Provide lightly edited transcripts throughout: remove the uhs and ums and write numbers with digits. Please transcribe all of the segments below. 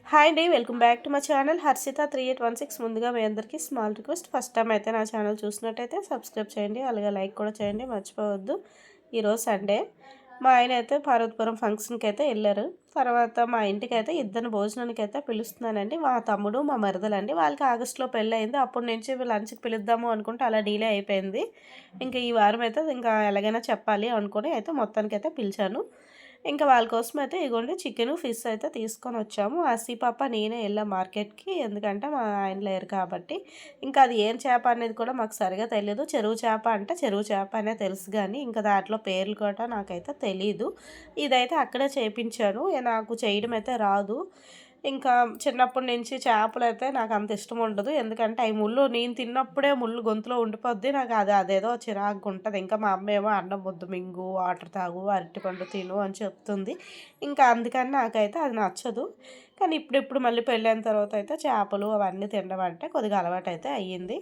Hi అండి. Welcome back to my channel Harshita 3816. ముందుగా మీ అందరికీ స్మాల్ రిక్వెస్ట్. ఫస్ట్ టైం అయితే నా ఛానల్ చూసినట్టయితే సబ్స్క్రైబ్ చేయండి, అలాగే లైక్ కూడా చేయండి, మర్చిపోవద్దు. ఈరోజు సండే. మా ఆయన అయితే పార్వతీపురం ఫంక్షన్కి అయితే వెళ్ళారు. తర్వాత మా ఇంటికి అయితే ఇద్దరిని భోజనానికి అయితే పిలుస్తున్నానండి. మా తమ్ముడు, మా మరదలండి. వాళ్ళకి ఆగస్టులో పెళ్ళి అయింది. అప్పటి నుంచి లంచ్కి పిలుద్దాము అనుకుంటే అలా డీలే అయిపోయింది. ఇంకా ఈ వారం అయితే ఇంకా ఎలాగైనా చెప్పాలి అనుకుని అయితే మొత్తానికి అయితే పిలిచాను. ఇంకా వాళ్ళ కోసం అయితే ఇగోండి చికెను, ఫిష్ అయితే తీసుకొని వచ్చాము. అసి పాప నేనే వెళ్ళాం మార్కెట్‌కి. ఎందుకంటే మా ఆయన లేరు కాబట్టి. ఇంకా అది ఏం చేప అనేది కూడా మాకు సరిగ్గా తెలీదు. చెరువు చేప అంటే చెరువు చేప అనే తెలుసు గానీ, ఇంకా దాంట్లో పేర్లు కూడా నాకైతే తెలీదు. ఇదైతే అక్కడే చేపించాను. నాకు చేయడం అయితే రాదు. ఇంకా చిన్నప్పటి నుంచి చేపలైతే నాకు అంత ఇష్టం ఉండదు. ఎందుకంటే అయి ముళ్ళు నేను తిన్నప్పుడే ముళ్ళు గొంతులో ఉండిపోద్ది. నాకు అదేదో చిరాకుగా ఉంటది. ఇంకా మా అమ్మేమో అన్నం ముద్ద మింగు, వాటర్ తాగు, అరటిపండు తిను అని చెప్తుంది. ఇంకా అందుకని నాకైతే అది నచ్చదు. కానీ ఇప్పుడిప్పుడు మళ్ళీ పెళ్ళైన తర్వాత అయితే చేపలు అవన్నీ తినడం అంటే కొద్దిగా అలవాటైతే అయ్యింది.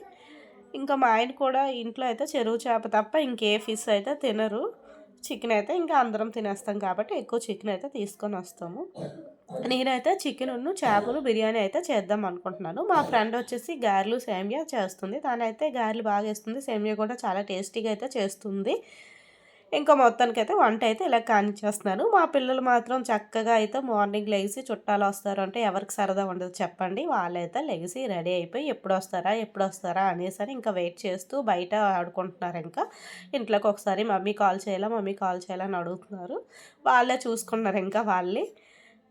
ఇంకా మా ఆయన కూడా ఇంట్లో అయితే చెరువు చేప తప్ప ఇంకే ఫిష్ అయితే తినరు. చికెన్ అయితే ఇంకా అందరం తినేస్తాం కాబట్టి ఎక్కువ చికెన్ అయితే తీసుకొనొస్తాము. నేనైతే చికెనును, చేపలు బిర్యానీ అయితే చేద్దాం అనుకుంటున్నాను. మా ఫ్రెండ్ వచ్చేసి గారెలు, సేమియా చేస్తుంది. తనైతే గారెలు బాగా ఏస్తుంది. సేమియా కూడా చాలా టేస్టీగా అయితే చేస్తుంది. ఇంకా మొత్తానికైతే వంట అయితే ఇలా కానిచ్చేస్తున్నాను. మా పిల్లలు మాత్రం చక్కగా అయితే మార్నింగ్ లెగిసి చుట్టాలొస్తారు అంటే ఎవరికి సరదా ఉండదు చెప్పండి. వాళ్ళైతే లెగిసి రెడీ అయిపోయి ఎప్పుడొస్తారా, ఎప్పుడొస్తారా అనేసని ఇంకా వెయిట్ చేస్తూ బయట ఆడుకుంటున్నారు ఇంకా. ఇంట్లోకి ఒకసారి మమ్మీ కాల్ చేయాలా, మమ్మీ కాల్ చేయాలా అని అడుగుతున్నారు. వాళ్ళే చూసుకున్నారు ఇంకా వాళ్ళే.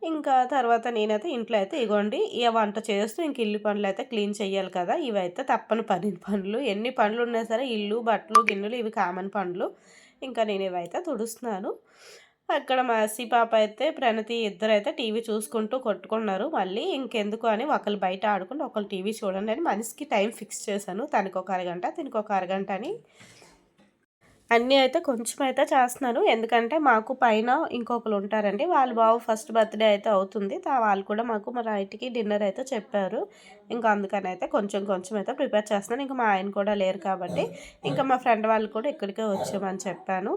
ఇంకా తర్వాత నేనైతే ఇంట్లో అయితే ఇగోండి ఇక వంట చేస్తూ ఇంక ఇల్లు పనులైతే క్లీన్ చేయాలి కదా! ఇవైతే తప్పని పనులు. ఎన్ని పనులున్నా సరే ఇల్లు, బట్టలు, గిన్నెలు ఇవి కామన్ పనులు. ఇంకా నేను ఇవైతే తుడుస్తున్నాను. అక్కడ మా పాప అయితే, ప్రణతి ఇద్దరైతే టీవీ చూసుకుంటూ కొట్టుకున్నారు. మళ్ళీ ఇంకెందుకు అని ఒకళ్ళు బయట ఆడుకుంటూ, ఒకళ్ళు టీవీ చూడండి అని మనిషికి టైం ఫిక్స్ చేశాను. తనకొక అరగంట, తినకొక అరగంట అని. అన్నీ అయితే కొంచెమైతే చేస్తున్నాను. ఎందుకంటే మాకు పైన ఇంకొకళ్ళుంటారండి. వాళ్ళ బాబు ఫస్ట్ బర్త్‌డే అయితే అవుతుంది. వాళ్ళు కూడా మాకు మా నైట్‌కి డిన్నర్ అయితే చెప్పారు. ఇంకా అందుకనైతే కొంచెం కొంచెం అయితే ప్రిపేర్ చేస్తున్నాను. ఇంక మా ఆయన కూడా లేరు కాబట్టి, ఇంకా మా ఫ్రెండ్ వాళ్ళు కూడా ఇక్కడికే వచ్చామని చెప్పాను.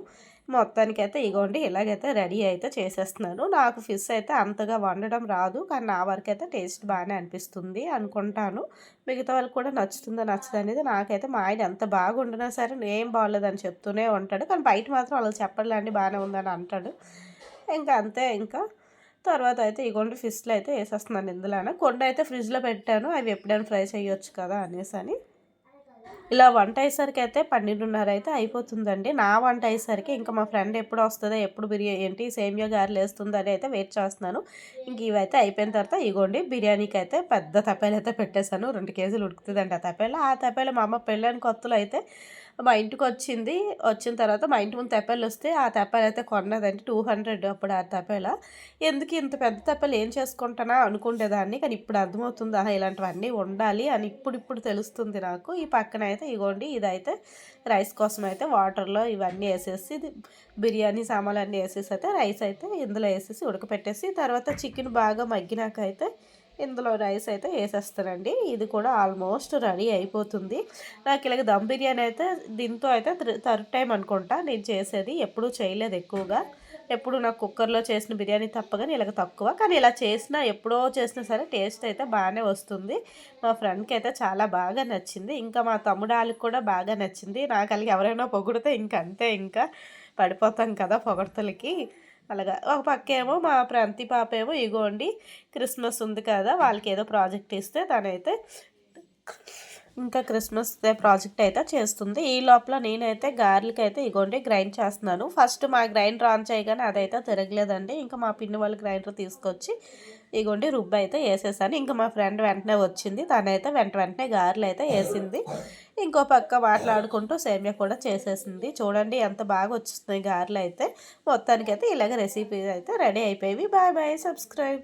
మొత్తానికైతే ఇగోండి ఇలాగైతే రెడీ అయితే చేసేస్తున్నాను. నాకు ఫిష్ అయితే అంతగా వండడం రాదు. కానీ నా వరకైతే టేస్ట్ బాగానే అనిపిస్తుంది అనుకుంటాను. మిగతా వాళ్ళకి కూడా నచ్చుతుందో నచ్చదనేది నాకైతే మా ఆయన ఎంత బాగా వండినా సరే ఏం బాగోలేదని చెప్తూనే ఉంటాడు. కానీ బయట మాత్రం అలా చెప్పడులేండి బాగానే ఉందని అంటాడు. ఇంకా అంతే ఇంకా. తర్వాత అయితే ఇగోండి ఫిష్‌లు అయితే ఏసేస్తున్నాను ఇందులోనే. కొన్ని అయితే ఫ్రిడ్జ్‌లో పెట్టాను. అవి ఎప్పుడైనా ఫ్రై చేయొచ్చు కదా అనేసని. ఇలా వంట అయ్యేసరికైతే 12:30 అయితే అయిపోతుందండి. నా వంట అయ్యేసరికి ఇంకా మా ఫ్రెండ్ ఎప్పుడు వస్తదో, ఎప్పుడు ఏంటి సేమియా గారెలేస్తుందో అని అయితే వెయిట్ చేస్తున్నాను. ఇంక ఇవైతే అయిపోయిన తర్వాత ఇగోండి బిర్యానీకైతే పెద్ద తపేలైతే పెట్టేశాను. 2 కేజీలు ఉడుకుతదండి ఆ తపేల. ఆ తపేల మా అమ్మ పెళ్ళైన కొత్తలో అయితే మా ఇంటికొచ్చింది. వచ్చిన తర్వాత మా ఇంటి ముందు తెప్పలొస్తే ఆ తెప్పలైతే కొన్నదండి. 200 అప్పుడు ఆ తపేల. ఎందుకు ఇంత పెద్ద తెప్పలు ఏం చేసుకుంటానా అనుకునేదాన్ని. కానీ ఇప్పుడు అర్థమవుతుంది. ఆహా! ఇలాంటివన్నీ ఉండాలి అని ఇప్పుడిప్పుడు తెలుస్తుంది నాకు. ఈ పక్కన అయితే ఇగోండి ఇదైతే రైస్ కోసం అయితే వాటర్‌లో ఇవన్నీ ఏసేసి బిర్యానీ సామాన్లన్నీ ఏసేసి అయితే రైస్ అయితే ఇందులో ఏసేసి ఉడకపెట్టేసి తర్వాత చికెన్ బాగా మగ్గినాకైతే ఇందులో రైస్ అయితే ఏసేస్తానండి. ఇది కూడా ఆల్మోస్ట్ రెడీ అయిపోతుంది. నాకు ఇలాగ దమ్ బిర్యానీ అయితే దీంతో అయితే థర్డ్ టైమ్ అనుకుంటా నేను చేసేది. ఎప్పుడూ చేయలేదు ఎక్కువగా. ఎప్పుడు నాకు కుక్కర్‌లో చేసిన బిర్యానీ తప్ప గాని ఇలాగ తక్కువ. కానీ ఇలా చేసినా ఎప్పుడో చేసినా సరే టేస్ట్ అయితే బాగానే వస్తుంది. మా ఫ్రెండ్‌కి అయితే చాలా బాగా నచ్చింది. ఇంకా మా తమ్ముడాళ్ళకి కూడా బాగా నచ్చింది. నాకు అలాగ ఎవరైనా పొగిడితే ఇంక అంతే ఇంకా పడిపోతాం కదా పొగడ్తలకి. అలాగా ఒక పక్కేమో మా ప్రాంతి పాపేమో ఇగోండి క్రిస్మస్ ఉంది కదా! వాళ్ళకేదో ప్రాజెక్ట్ ఇస్తే తనైతే ఇంకా క్రిస్మస్ ప్రాజెక్ట్ అయితే చేస్తుంది. ఈ లోపల నేనైతే గారెలకైతే ఇగోండి గ్రైండ్ చేస్తున్నాను. ఫస్ట్ మా గ్రైండర్ ఆన్ చేయగానే అదైతే తిరగలేదండి. ఇంకా మా పిన్ని వాళ్ళు గ్రైండర్ తీసుకొచ్చి ఇగోండి రుబ్బయితే ఏసేసాను. ఇంకా మా ఫ్రెండ్ వెంటనే వచ్చింది. తనైతే వెంటనే గారెలైతే ఏసింది. ఇంకో పక్క మాట్లాడుకుంటూ సేమియా కూడా చేసేసింది. చూడండి ఎంత బాగా వచ్చేస్తున్నాయి గారెలైతే. మొత్తానికైతే ఇలాగ రెసిపీ అయితే రెడీ అయిపోయేవి. Bye bye. సబ్స్క్రైబ్.